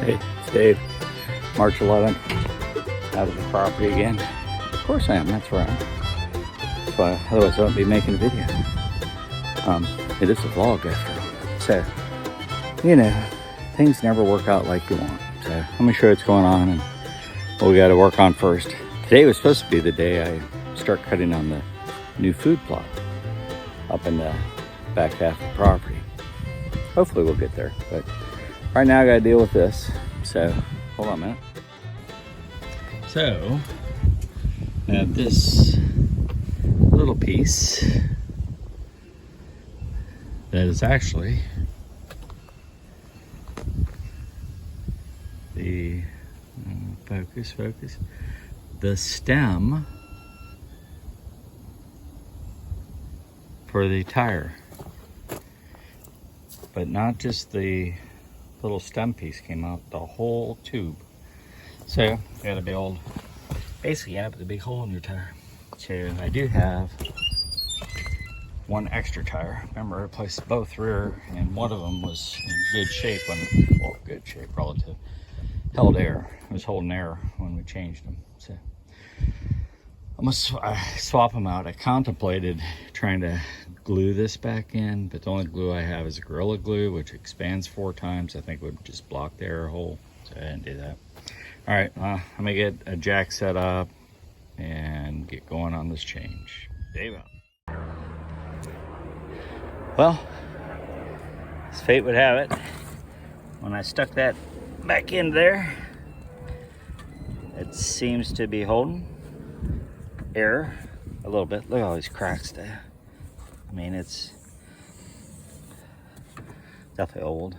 Hey, it's Dave. March 11th, out of the property again. Of course I am, that's where I am. That's why, otherwise I wouldn't be making a video. It is a vlog after all. So, you know, things never work out like you want. So let me show you what's going on and what we got to work on first. Today was supposed to be the day I start cutting on the new food plot up in the back half of the property. Hopefully we'll get there, but right now I gotta deal with this. So hold on a minute. So I have this little piece that is actually the focus, the stem for the tire, but not just the little stem piece came out, the whole tube. So you got a big old, basically you end up with a big hole in your tire. So I do have one extra tire. Remember, I replaced both rear, and one of them was in good shape when, well, good shape relative, held air. It was holding air when we changed them. So I'm gonna swap them out. I contemplated trying to glue this back in, but the only glue I have is a Gorilla Glue, which expands 4 times. I think it would just block the air hole, so I didn't do that. All right, I'm gonna get a jack set up and get going on this change. Dave out. Well, as fate would have it, when I stuck that back in there, it seems to be holding air a little bit. Look at all these cracks there. I mean, it's definitely old.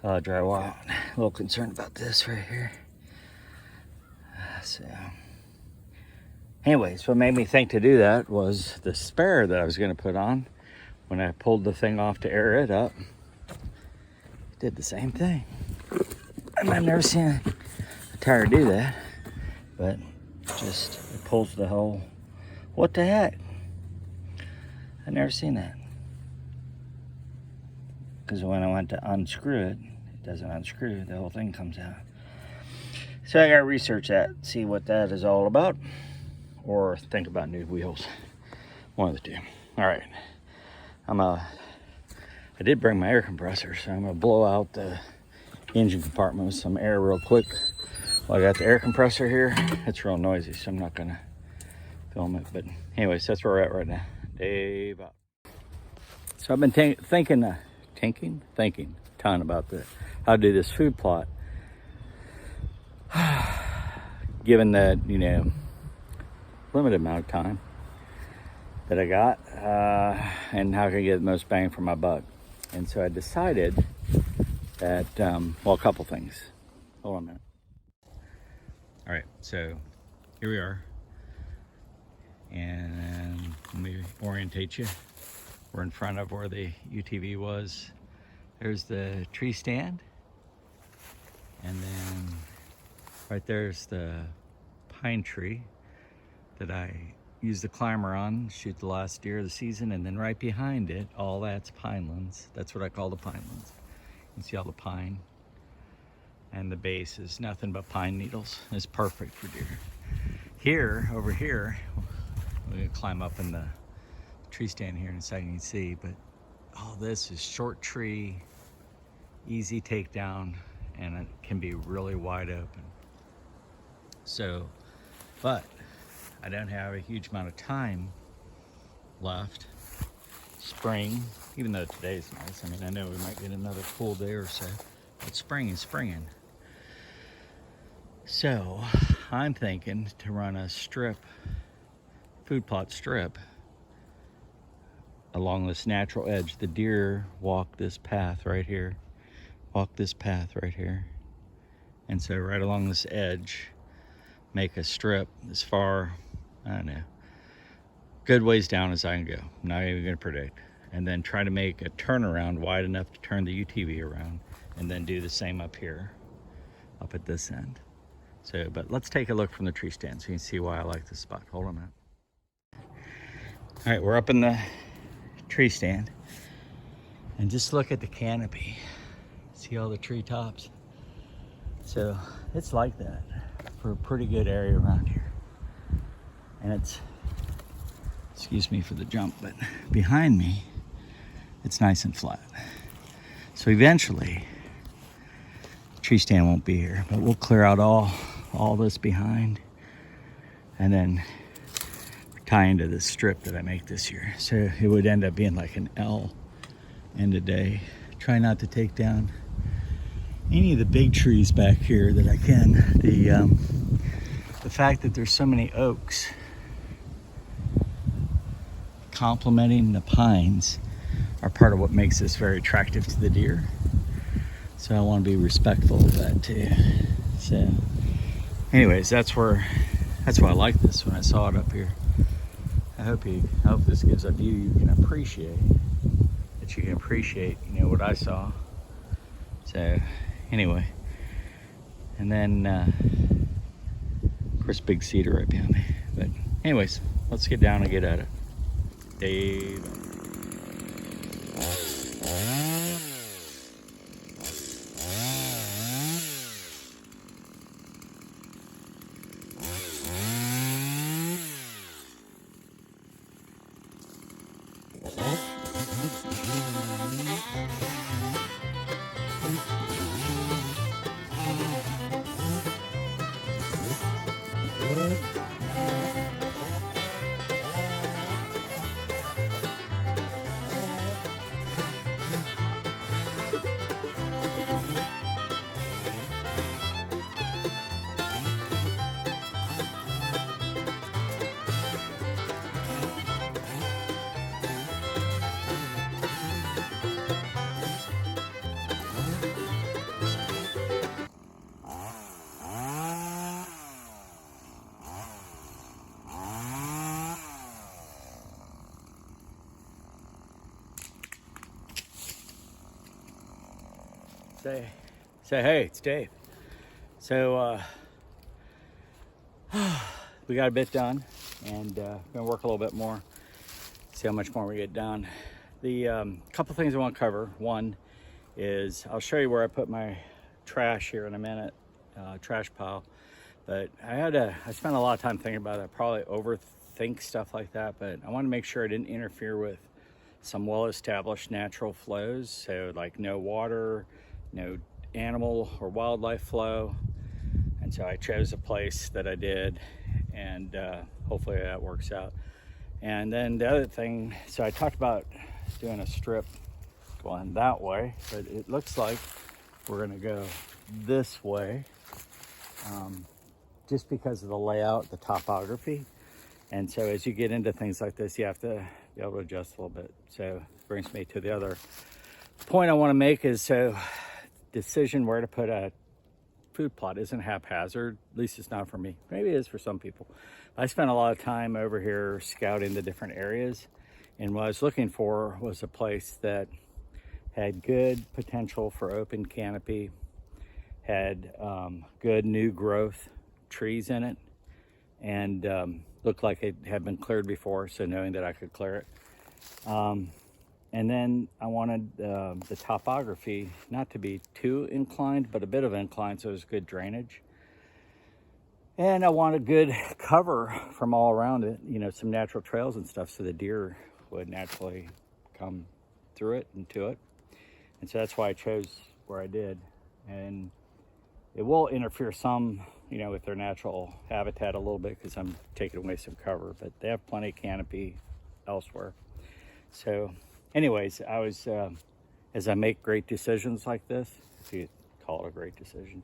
Drywall. A little concerned about this right here. So, anyways, what made me think to do that was the spare that I was going to put on. When I pulled the thing off to air it up, it did the same thing. And I've never seen a tire do that, but just it pulls the hole. What the heck? I've never seen that. Because when I went to unscrew it, it doesn't unscrew, the whole thing comes out. So I gotta research that, see what that is all about, or think about new wheels. One of the two. All right, I did bring my air compressor, so I'm gonna blow out the engine compartment with some air real quick. Well, I got the air compressor here. It's real noisy, so I'm not gonna film it. But anyways, that's where we're at right now. Dave out. So I've been thinking a ton about how to do this food plot. Given that, you know, limited amount of time that I got, and how can I get the most bang for my buck. And so I decided that, well, a couple things. Hold on a minute. All right, so here we are. And let me orientate you. We're in front of where the UTV was. There's the tree stand. And then right there's the pine tree that I used the climber on, shoot the last deer of the season. And then right behind it, all that's Pinelands. That's what I call the Pinelands. You can see all the pine. And the base is nothing but pine needles. It's perfect for deer. Here, over here, we're gonna climb up in the tree stand here in a second, you can see, but all this is short tree, easy takedown, and it can be really wide open. So, but I don't have a huge amount of time left. Spring, even though today's nice, I mean, I know we might get another cool day or so, but spring is springing. So I'm thinking to run a strip, food plot strip, along this natural edge. The deer walk this path right here, and so right along this edge, make a strip as far, I don't know, good ways down as I can go. I'm not even gonna predict. And then try to make a turnaround wide enough to turn the UTV around, and then do the same up here, up at this end. So, but let's take a look from the tree stand so you can see why I like this spot. Hold on a minute. All right, we're up in the tree stand, and just look at the canopy. See all the treetops? So it's like that for a pretty good area around here. And it's, excuse me for the jump, but behind me, it's nice and flat. So eventually, the tree stand won't be here, but we'll clear out all this behind and then tie into this strip that I make this year. So it would end up being like an L end of day. Try not to take down any of the big trees back here that I can. The fact that there's so many oaks complementing the pines are part of what makes this very attractive to the deer. So I want to be respectful of that too. So anyways, that's why I like this when I saw it up here. I hope this gives a view you can appreciate. That you can appreciate, what I saw. So anyway, and then of course big cedar right behind me. But anyways, let's get down and get at it. Dave. Say hey, it's Dave. So we got a bit done, and gonna work a little bit more, see how much more we get done. The couple things I want to cover. One is I'll show you where I put my trash here in a minute, trash pile. But I spent a lot of time thinking about it. I probably overthink stuff like that, but I want to make sure I didn't interfere with some well-established natural flows. So like no water, no animal or wildlife flow. And so I chose a place that I did, and hopefully that works out. And then the other thing, so I talked about doing a strip going that way, but it looks like we're gonna go this way, just because of the layout, the topography. And so as you get into things like this, you have to be able to adjust a little bit. So brings me to the other point I want to make is, so decision where to put a food plot isn't haphazard. At least it's not for me. Maybe it is for some people. I spent a lot of time over here scouting the different areas, and what I was looking for was a place that had good potential for open canopy, had good new growth trees in it, and looked like it had been cleared before, so knowing that I could clear it. And then I wanted the topography not to be too inclined, but a bit of incline, so it was good drainage. And I wanted good cover from all around it, some natural trails and stuff, so the deer would naturally come through it and to it. And so that's why I chose where I did. And it will interfere some, with their natural habitat a little bit, because I'm taking away some cover, but they have plenty of canopy elsewhere. So anyways, I was, as I make great decisions like this, if you call it a great decision,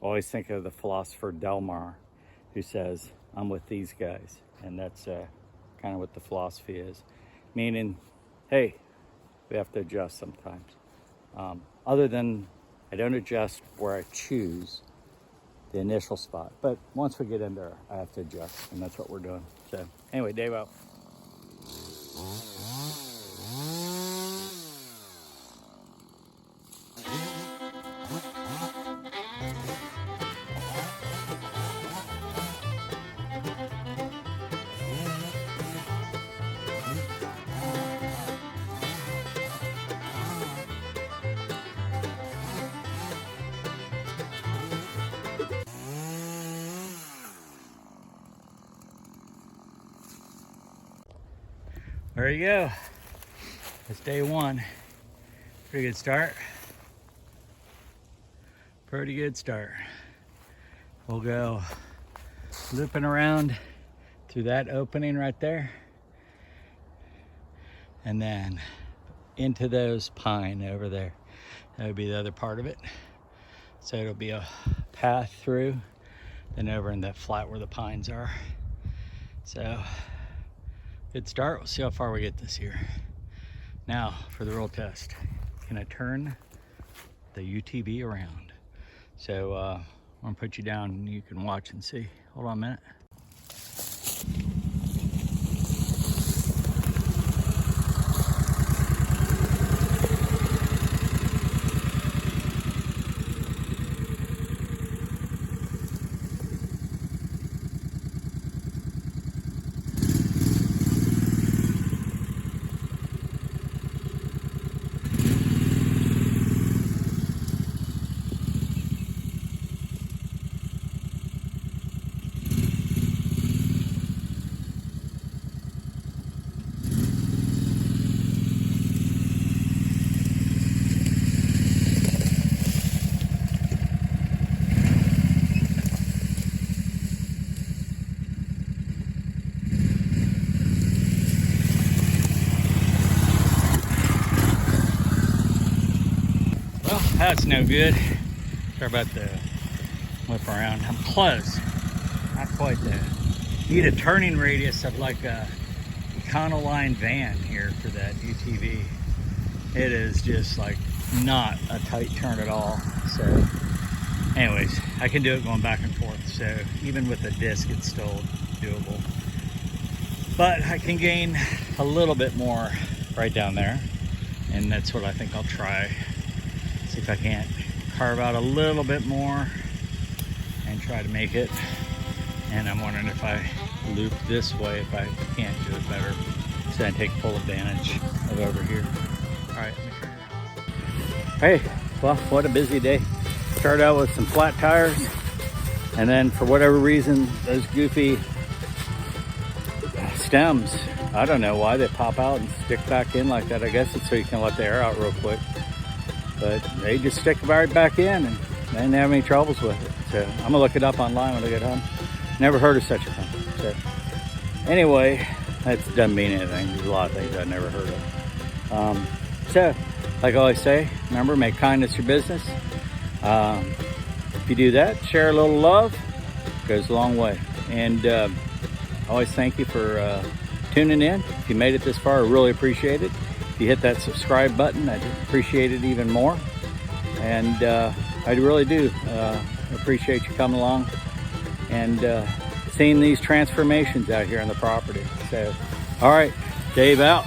I always think of the philosopher Delmar, who says, I'm with these guys. And that's kind of what the philosophy is. Meaning, hey, we have to adjust sometimes. Other than, I don't adjust where I choose the initial spot. But once we get in there, I have to adjust. And that's what we're doing. So anyway, Dave out. there you go. That's day one. Pretty good start. Pretty good start. We'll go looping around through that opening right there, and then into those pine over there. That would be the other part of it. So it'll be a path through, then over in that flat where the pines are. So good start. We'll see how far we get this year. Now for the real test. Can I turn the UTV around? So I'm gonna put you down and you can watch and see. Hold on a minute. That's no good. Sorry about the whip around. I'm close. Not quite there. Need a turning radius of like a Econoline van here for that UTV. It is just like not a tight turn at all. So anyways, I can do it going back and forth. So even with the disc, it's still doable. But I can gain a little bit more right down there. And that's what I think I'll try. See if I can't carve out a little bit more and try to make it. And I'm wondering if I loop this way, if I can't do it better, so I take full advantage of over here. All right, let me turn around. Hey, well, what a busy day. Started out with some flat tires, and then for whatever reason, those goofy stems, I don't know why they pop out and stick back in like that. I guess it's so you can let the air out real quick. But they just stick right back in, and I didn't have any troubles with it. So I'm gonna look it up online when I get home. Never heard of such a thing. So anyway, that doesn't mean anything. There's a lot of things I've never heard of. So, like I always say, remember, make kindness your business. If you do that, share a little love, goes a long way. And I always thank you for tuning in. If you made it this far, I really appreciate it. If you hit that subscribe button, I'd appreciate it even more. And I really do appreciate you coming along and seeing these transformations out here on the property. So, all right, Dave out.